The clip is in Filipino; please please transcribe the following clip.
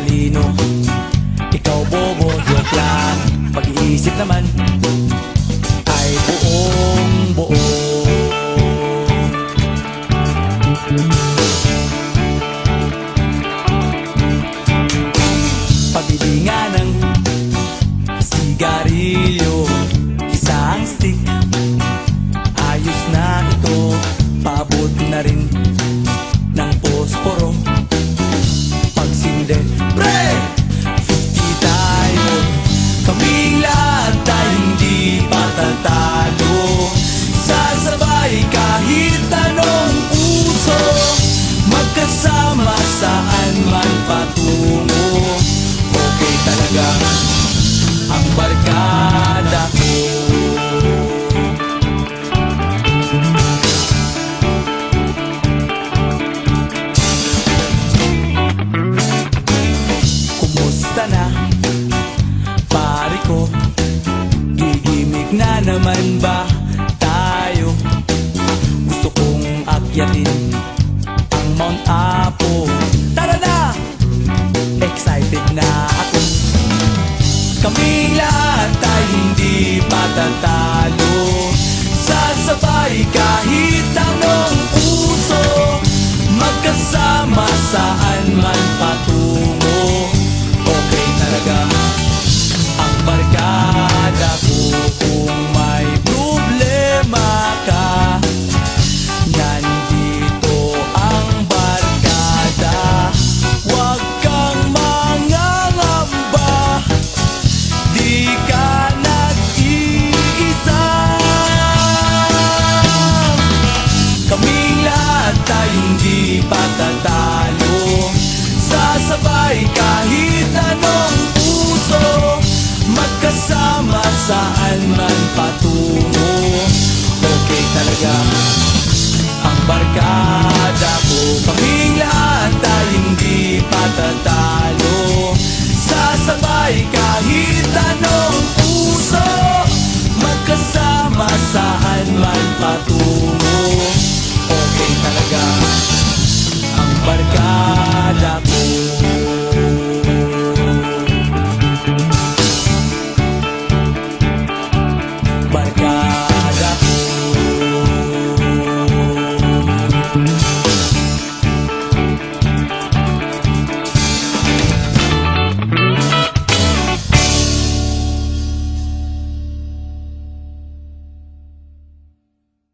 talino, ikaw bobo, joke lang. Pag-iisip naman ay buong buo. Pabili nga ng sigarilyo, isang stick, ayos na ito. Paabot na rin ng posporo. Pagsinde, pre! 50 tayo, kaming lahat ay hindi patatalo. Sasabay kahit anong uso, magkasama saan man patungo. Okay talaga ang barkada ko. Kumusta na, pare ko? Gigimik na naman ba tayo? Gusto kong akyatin ang Mount Apo. Tara na! Excited na ako. Kaming lahat ay hindi patatalo. Sasabay kahit anong uso, magkasama saan man patungo. Okay talaga ang barkada ko. Kung may problema ka, nandito ang barkada. Huwag kang mangangamba, di ka nag-iisa. Kaming lahat ay hindi patatalo. Sasabay kahit anong uso, magkasama saan man patungo. Okay talaga ang barkada ko. Kaming lahat ay hindi patatalo. Sasabay kahit ano